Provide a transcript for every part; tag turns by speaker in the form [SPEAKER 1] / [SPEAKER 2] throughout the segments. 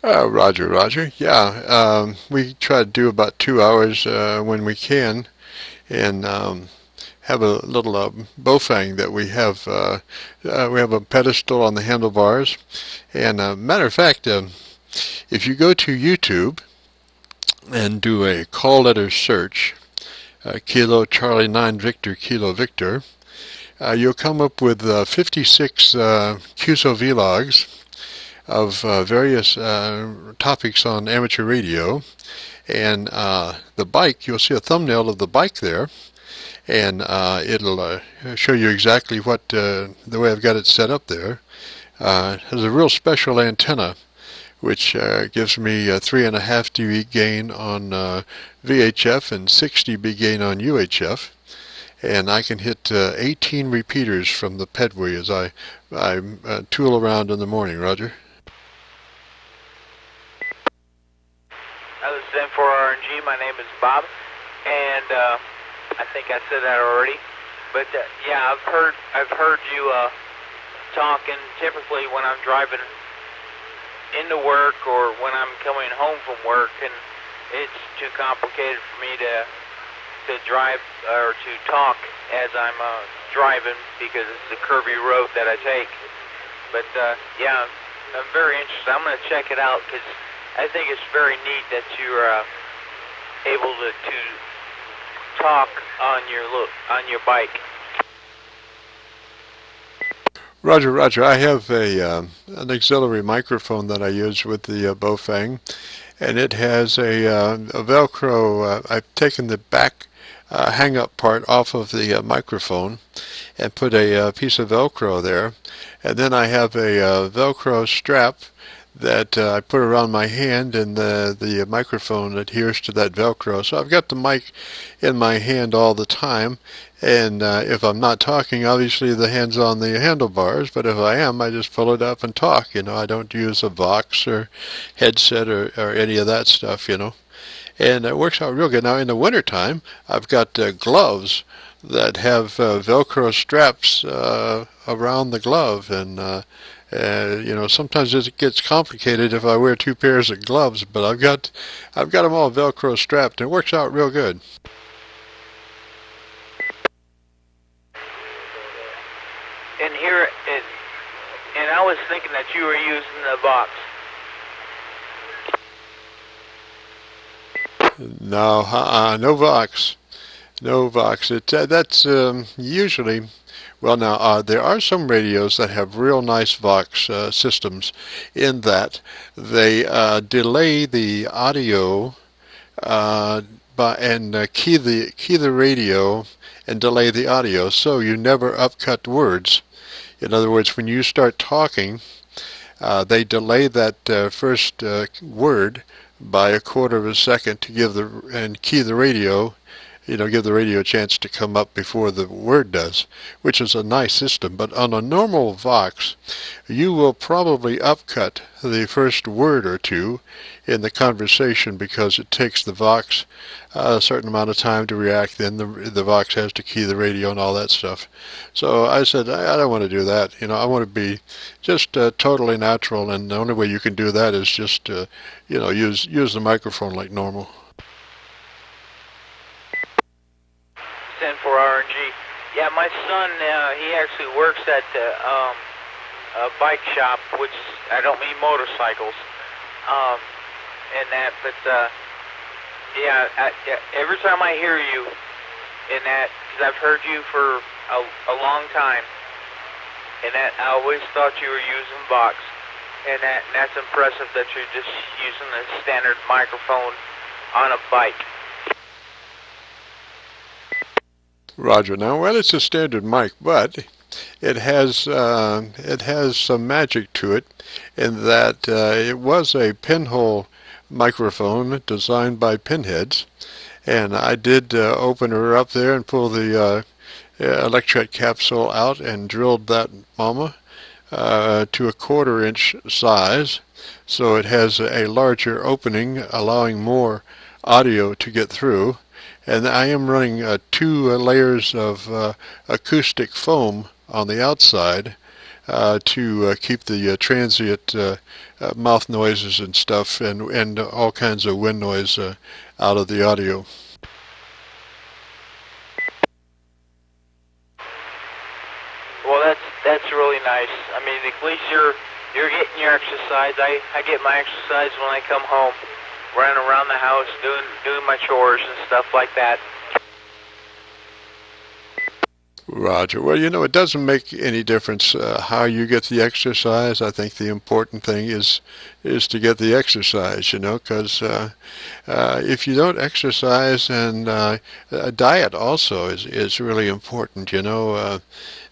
[SPEAKER 1] Roger, Roger. Yeah, we try to do about 2 hours when we can, and have a little bowfang that we have. We have a pedestal on the handlebars, and matter of fact, if you go to YouTube and do a call letter search, Kilo Charlie 9 Victor Kilo Victor, you'll come up with 56 Qso-Vlogs of various topics on amateur radio, and the bike, you'll see a thumbnail of the bike there, and it'll show you exactly what the way I've got it set up there. It has a real special antenna which gives me a 3.5 dB gain on VHF and 6 dB gain on UHF, and I can hit 18 repeaters from the pedway as I tool around in the morning. Roger.
[SPEAKER 2] This is N4RNG. My name is Bob, and I think I said that already. But yeah, I've heard you talk, and typically when I'm driving into work or when I'm coming home from work, and it's too complicated for me to drive or to talk as I'm driving because it's a curvy road that I take. But yeah, I'm very interested. I'm going to check it out because I think it's very neat that you're able to talk on your bike.
[SPEAKER 1] Roger, Roger. I have an auxiliary microphone that I use with the bowfang, and it has a Velcro. I've taken the back hang-up part off of the microphone and put a piece of Velcro there, and then I have a Velcro strap that I put around my hand, and the microphone adheres to that Velcro. So I've got the mic in my hand all the time, and if I'm not talking, obviously the hand's on the handlebars, but if I am, I just pull it up and talk. I don't use a Vox or headset or any of that stuff, and it works out real good. Now in the wintertime, I've got gloves that have Velcro straps around the glove, and sometimes it gets complicated if I wear two pairs of gloves, but I've got them all Velcro strapped, and it works out real good.
[SPEAKER 2] And here, and I was thinking that you were using the Vox.
[SPEAKER 1] No, no Vox, no Vox. That's usually. Well, now, there are some radios that have real nice Vox systems in that they delay the audio and key the radio and delay the audio, so you never upcut words. In other words, when you start talking, they delay that first word by 1/4 of a second to key the radio. Give the radio a chance to come up before the word does, which is a nice system. But on a normal Vox, you will probably upcut the first word or two in the conversation because it takes the Vox a certain amount of time to react. Then the Vox has to key the radio and all that stuff. So I said, I don't want to do that. I want to be just totally natural, and the only way you can do that is just use the microphone like normal.
[SPEAKER 2] N4RNG. Yeah, my son, he actually works at a bike shop, which I don't mean motorcycles, and that, but yeah, every time I hear you in that, because I've heard you for a long time, and that I always thought you were using Vox, and that's impressive that you're just using a standard microphone on a bike.
[SPEAKER 1] Roger. Now, well, it's a standard mic, but it has some magic to it, in that it was a pinhole microphone designed by pinheads, and I did open her up there and pull the electret capsule out and drilled that mama to a 1/4 inch size, so it has a larger opening, allowing more audio to get through. And I am running 2 layers of acoustic foam on the outside to keep the transient mouth noises and stuff, and all kinds of wind noise out of the audio.
[SPEAKER 2] Well, that's really nice. I mean, at least you're getting your exercise. I get my exercise when I come home, running around the house, doing my chores and stuff like that.
[SPEAKER 1] Roger. Well, you know, it doesn't make any difference how you get the exercise. I think the important thing is to get the exercise, you know, because if you don't exercise, and diet also is really important, you know.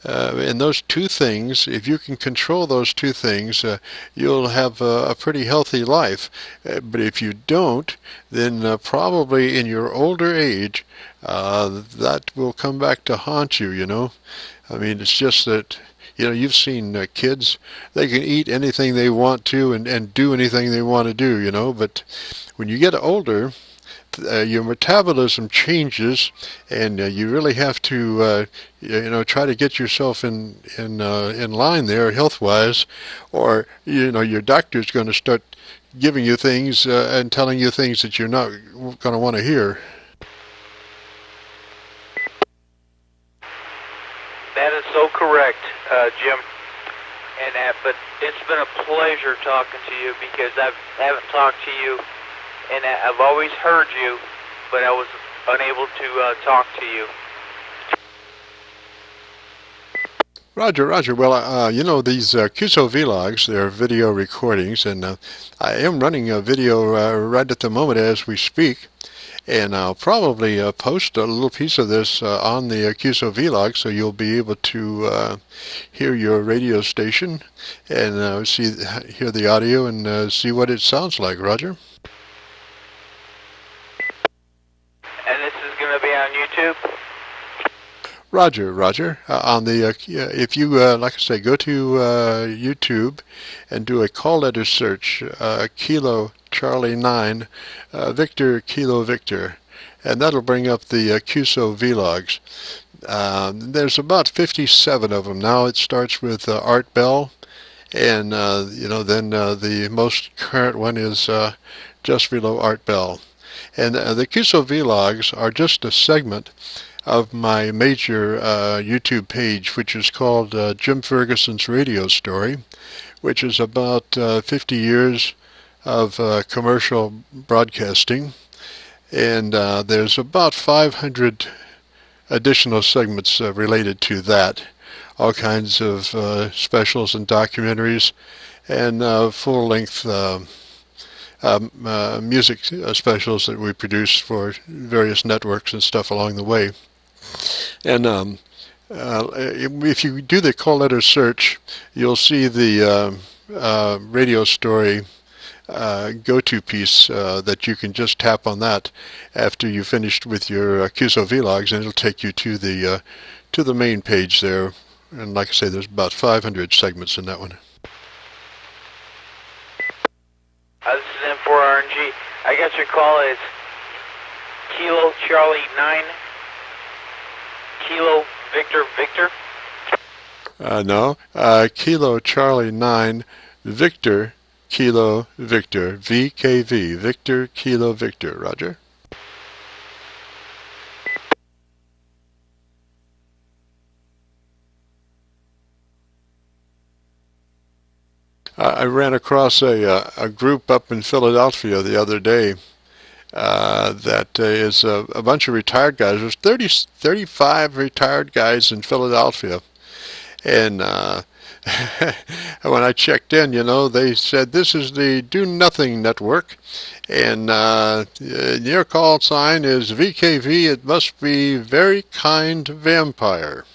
[SPEAKER 1] And those two things, if you can control those two things, you'll have a pretty healthy life. But if you don't, then probably in your older age, that will come back to haunt you, you know. I mean, it's just that, you know, you've seen kids, they can eat anything they want to and do anything they want to do, you know, but when you get older, your metabolism changes, and you really have to, you know, try to get yourself in line there, health-wise, or you know, your doctor's going to start giving you things and telling you things that you're not going to want to hear.
[SPEAKER 2] That is so correct, Jim. And but it's been a pleasure talking to you, because I haven't talked to you, and I've always heard you, but I was unable to talk to you.
[SPEAKER 1] Roger, Roger. Well, you know, these Qso-Vlogs, they're video recordings, and I am running a video right at the moment as we speak. And I'll probably post a little piece of this on the Qso-Vlog, so you'll be able to hear your radio station and hear the audio and see what it sounds like. Roger.
[SPEAKER 2] And this is going to be on YouTube?
[SPEAKER 1] Roger, Roger. On the if you like I say, go to YouTube and do a call letter search, Kilo Charlie 9, Victor Kilo Victor, and that'll bring up the Qso-Vlogs. There's about 57 of them now. It starts with Art Bell, and you know, then the most current one is just below Art Bell. And the Qso-Vlogs are just a segment of my major YouTube page, which is called Jim Fergusson's Radio Story, which is about 50 years of commercial broadcasting. And there's about 500 additional segments related to that, all kinds of specials and documentaries, and full-length music specials that we produce for various networks and stuff along the way. And if you do the call letter search, you'll see the radio story go-to piece that you can just tap on that after you've finished with your Qso-Vlogs, and it'll take you to the main page there. And like I say, there's about 500 segments in that one.
[SPEAKER 2] This is N4RNG. I got your call as Kilo Charlie 9, Kilo Victor Victor.
[SPEAKER 1] No, Kilo Charlie 9, Victor Kilo Victor, VKV, Victor Kilo Victor. Roger. I ran across a group up in Philadelphia the other day that is a bunch of retired guys. There's 35 retired guys in Philadelphia. And when I checked in, you know, they said, this is the Do Nothing Network, and your call sign is VKV. It must be Very Kind Vampire.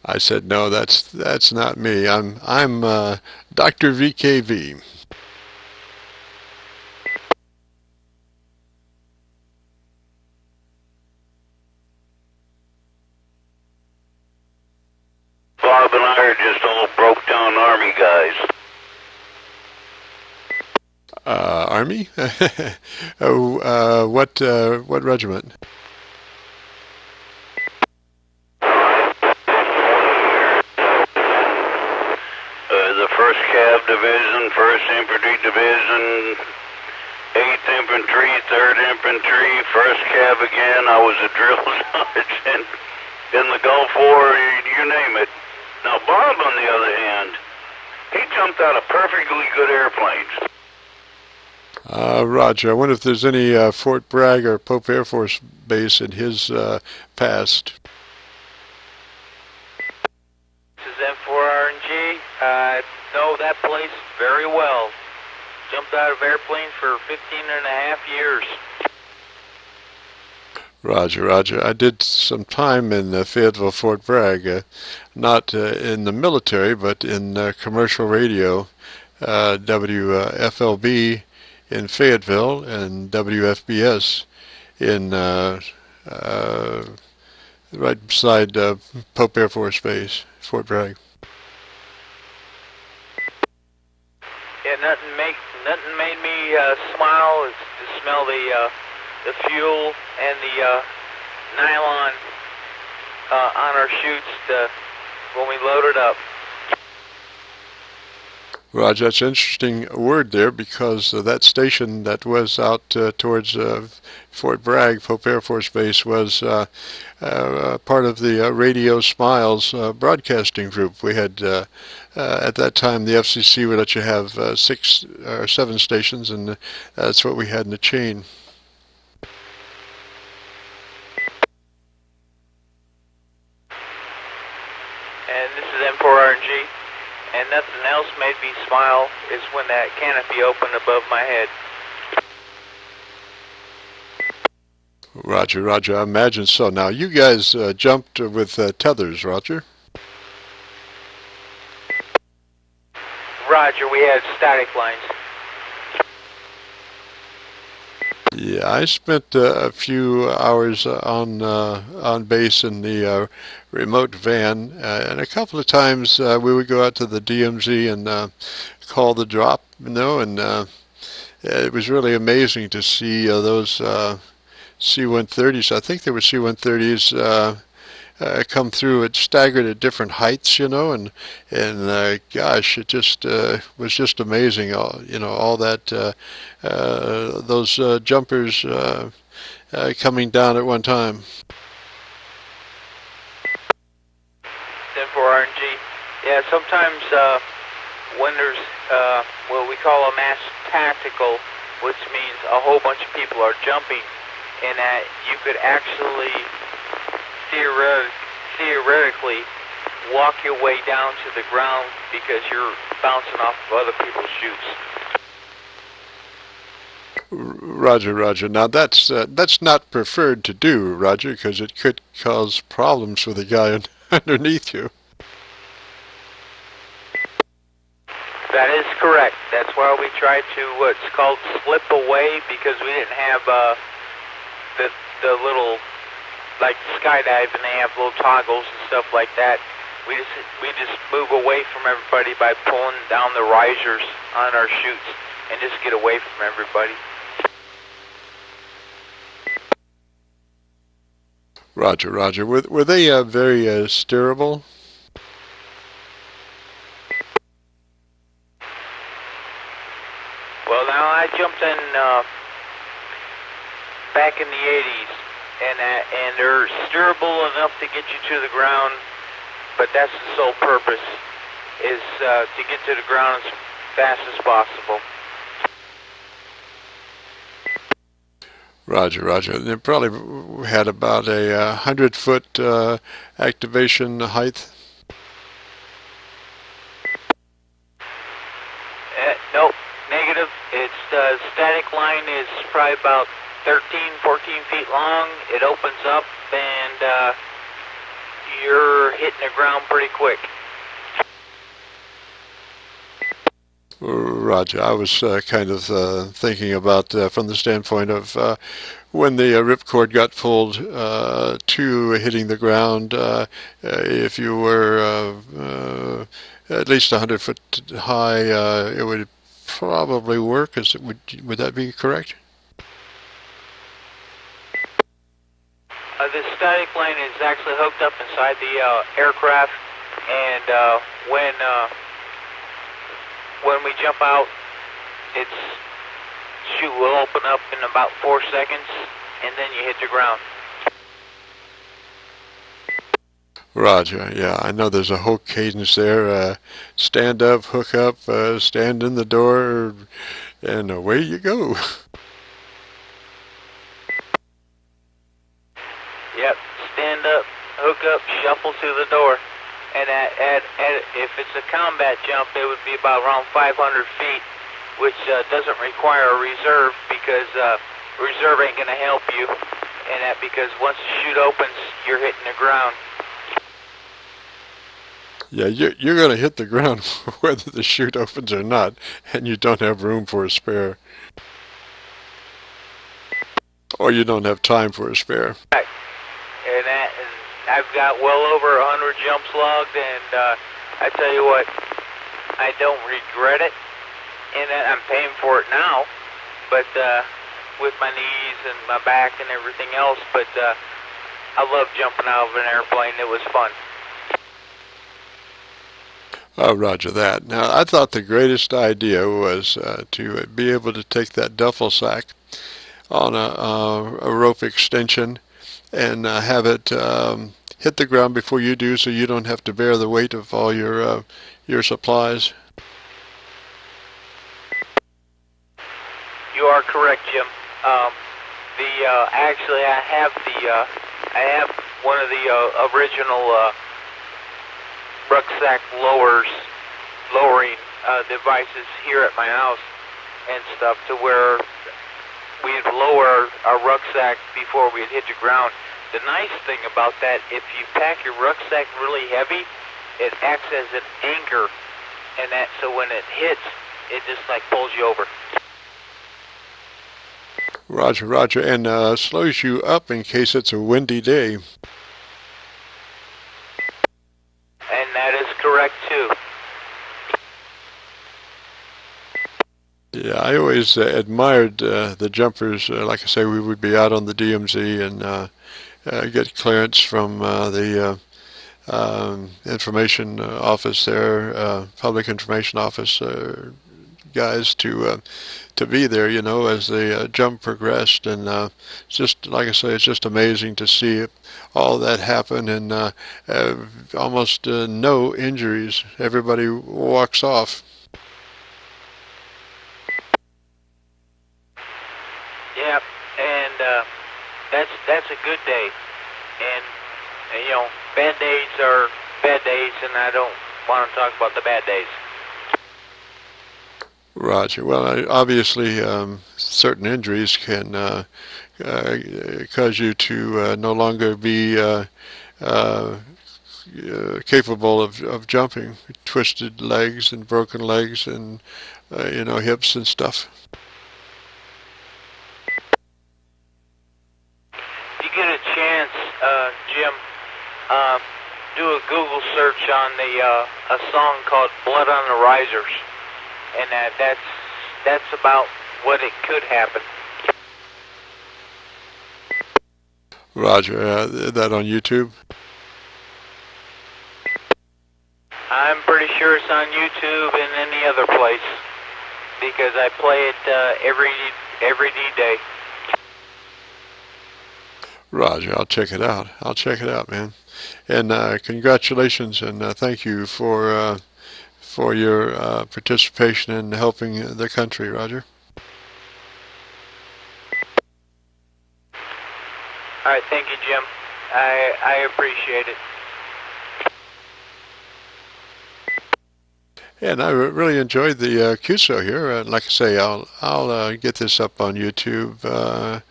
[SPEAKER 1] I said, no, that's not me. I'm Dr. VKV.
[SPEAKER 3] Bob and I are just all broke down Army guys.
[SPEAKER 1] Army? Oh, what regiment?
[SPEAKER 3] The 1st Cav Division, 1st Infantry Division, 8th Infantry, 3rd Infantry, 1st Cav again. I was a drill sergeant in the Gulf War, you name it. Now Bob, on the other hand, he jumped out of perfectly good airplanes.
[SPEAKER 1] Roger. I wonder if there's any Fort Bragg or Pope Air Force Base in his past.
[SPEAKER 2] This is N4RNG. I know that place very well. Jumped out of airplanes for 15.5 years.
[SPEAKER 1] Roger, Roger. I did some time in Fayetteville, Fort Bragg, not in the military, but in commercial radio, WFLB in Fayetteville and WFBS in right beside Pope Air Force Base, Fort Bragg.
[SPEAKER 2] Yeah, nothing made me smile is to smell the fuel and the nylon on our chutes when we loaded up.
[SPEAKER 1] Roger, that's an interesting word there, because that station that was out towards Fort Bragg, Pope Air Force Base, was part of the Radio Smiles broadcasting group. We had, at that time, the FCC would let you have 6 or 7 stations, and that's what we had in the chain.
[SPEAKER 2] And this is N4RNG. And nothing else made me smile is when that canopy opened above my head.
[SPEAKER 1] Roger, Roger. I imagine so. Now, you guys jumped with tethers, Roger?
[SPEAKER 2] Roger, we had static lines.
[SPEAKER 1] Yeah, I spent a few hours on base in the remote van, and a couple of times we would go out to the DMZ and call the drop, and it was really amazing to see those C-130s. I think they were C-130s come through. It staggered at different heights, and gosh, it just was just amazing. All that those jumpers coming down at one time.
[SPEAKER 2] N4RNG. Yeah, sometimes when there's what we call a mass tactical, which means a whole bunch of people are jumping, and that you could actually theoretically walk your way down to the ground because you're bouncing off of other people's chutes.
[SPEAKER 1] Roger, Roger. Now that's not preferred to do, Roger, because it could cause problems for the guy underneath you.
[SPEAKER 2] That is correct. That's why we tried to what's called slip away, because we didn't have the little, like skydiving, they have little toggles and stuff like that. We just move away from everybody by pulling down the risers on our chutes and just get away from everybody.
[SPEAKER 1] Roger, Roger. Were they very steerable?
[SPEAKER 2] Well, now I jumped in back in the 80s, and they're steerable enough to get you to the ground, but that's the sole purpose, is to get to the ground as fast as possible.
[SPEAKER 1] Roger, Roger. They probably had about a 100-foot activation height.
[SPEAKER 2] Nope, negative. It's static line is probably about 13, 14 feet long. It opens up, and you're hitting the ground pretty quick.
[SPEAKER 1] Roger. I was kind of thinking about from the standpoint of when the ripcord got pulled to hitting the ground, if you were at least 100 foot high, it would probably work. Would that be correct?
[SPEAKER 2] The static plane is actually hooked up inside the aircraft, and when we jump out, its chute will open up in about 4 seconds, and then you hit the ground.
[SPEAKER 1] Roger. Yeah, I know there's a whole cadence there. Stand up, hook up, stand in the door, and away you go.
[SPEAKER 2] Yep, stand up, hook up, shuffle to the door. And if it's a combat jump, it would be about around 500 feet, which doesn't require a reserve because reserve ain't going to help you. And that because once the chute opens, you're hitting the ground.
[SPEAKER 1] Yeah, you're going to hit the ground whether the chute opens or not, and you don't have room for a spare. Or you don't have time for a spare.
[SPEAKER 2] Right. And I've got well over 100 jumps logged, and I tell you what, I don't regret it. And I'm paying for it now, but with my knees and my back and everything else. But I love jumping out of an airplane. It was fun.
[SPEAKER 1] Oh, roger that. Now, I thought the greatest idea was to be able to take that duffel sack on a rope extension and have it hit the ground before you do, so you don't have to bear the weight of all your supplies.
[SPEAKER 2] You are correct, Jim. Actually, I have one of the original rucksack lowering devices here at my house and stuff, to where we'd lower our rucksack before we'd hit the ground. The nice thing about that, if you pack your rucksack really heavy, it acts as an anchor, and that so when it hits, it just like pulls you over.
[SPEAKER 1] Roger, roger, and slows you up in case it's a windy day.
[SPEAKER 2] And that is correct too.
[SPEAKER 1] Yeah, I always admired the jumpers. Like I say, we would be out on the DMZ and get clearance from the information office there, public information office guys to be there, you know, as the jump progressed. And it's just, like I say, it's just amazing to see all that happen, and almost no injuries. Everybody walks off.
[SPEAKER 2] Yeah, and that's a good day. And you know, bad days are bad days, and I don't want to talk about the bad days.
[SPEAKER 1] Roger. Well, obviously, certain injuries can cause you to no longer be capable of jumping. Twisted legs and broken legs and you know, hips and stuff.
[SPEAKER 2] If you get a chance, Jim, do a Google search on a song called "Blood on the Risers," and that's about what it could happen.
[SPEAKER 1] Roger. That on YouTube?
[SPEAKER 2] I'm pretty sure it's on YouTube and any other place, because I play it every D-Day.
[SPEAKER 1] Roger, I'll check it out. I'll check it out, man. And congratulations, and thank you for your participation in helping the country, Roger.
[SPEAKER 2] All right, thank you, Jim. I appreciate it.
[SPEAKER 1] And I really enjoyed the Qso here. Like I say, I'll get this up on YouTube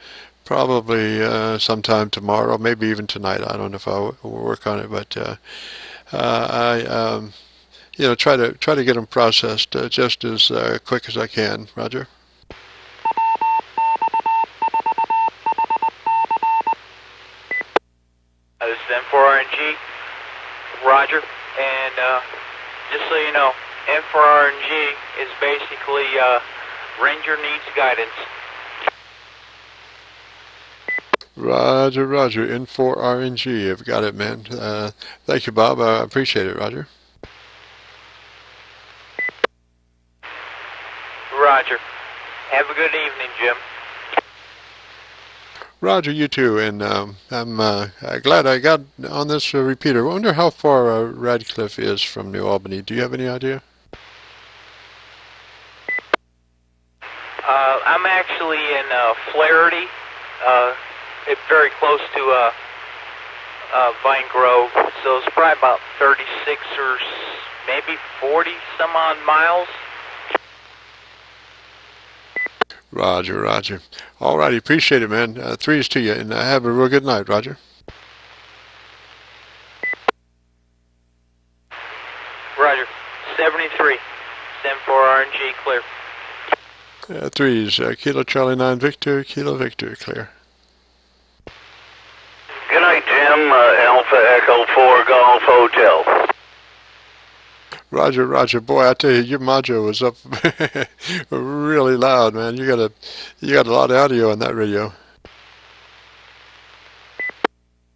[SPEAKER 1] probably sometime tomorrow, maybe even tonight. I don't know if I'll work on it, but I you know, try to get them processed just as quick as I can. Roger.
[SPEAKER 2] This is N4RNG, Roger, and just so you know, BOB-N4RNG is basically Ranger needs guidance.
[SPEAKER 1] Roger, Roger. N4RNG. I've got it, man. Thank you, Bob. I appreciate it, Roger.
[SPEAKER 2] Roger. Have a good evening, Jim.
[SPEAKER 1] Roger, you too. And I'm glad I got on this repeater. I wonder how far Radcliff is from New Albany. Do you have any idea?
[SPEAKER 2] I'm actually in Flaherty. It's very close to Vine Grove, so it's probably about 36 or maybe 40 some odd miles.
[SPEAKER 1] Roger, Roger. All righty, appreciate it, man. Threes to you, and have a real good night, Roger.
[SPEAKER 2] Roger. 73. N4RNG clear.
[SPEAKER 1] Threes, Kilo Charlie 9 Victor, Kilo Victor, clear.
[SPEAKER 3] Good night, Jim. Alpha Echo 4 Golf Hotel.
[SPEAKER 1] Roger, Roger. Boy, I tell you, your mojo was up really loud, man. You got a lot of audio on that radio.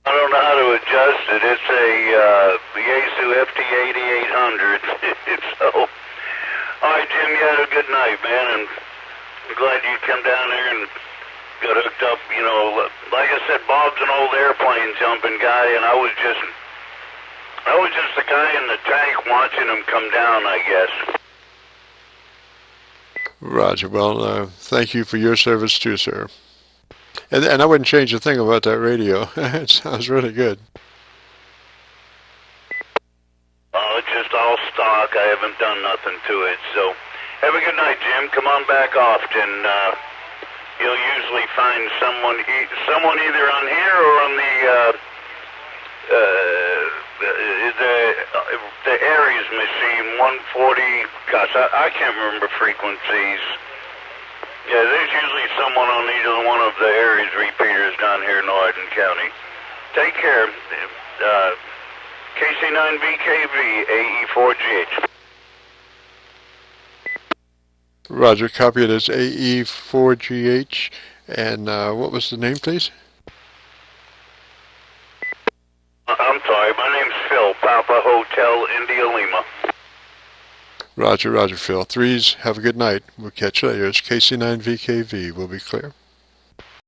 [SPEAKER 3] I don't know how to adjust it. It's a Yaesu FT8800. So, all right, Jim, you had a good night, man, and I'm glad you come down there and got hooked up. You know, like I said, Bob's an old airplane jumping guy, and I was just the guy in the tank watching him come down, I guess.
[SPEAKER 1] Roger. Well, thank you for your service too, sir. And I wouldn't change a thing about that radio. It sounds really good.
[SPEAKER 3] Oh, it's just all stock. I haven't done nothing to it. So, have a good night, Jim. Come on back often. You'll usually find someone either on here or on the Aries machine, 140. Gosh, I can't remember frequencies. Yeah, there's usually someone on either one of the Aries repeaters down here in Arden County. Take care. KC9VKV, AE4GH.
[SPEAKER 1] Roger, copy it as AE4GH. And what was the name, please?
[SPEAKER 3] I'm sorry, my name's Phil, Papa Hotel, India Lima.
[SPEAKER 1] Roger, Roger, Phil. Threes, have a good night. We'll catch you later. It's KC9VKV. We'll be clear.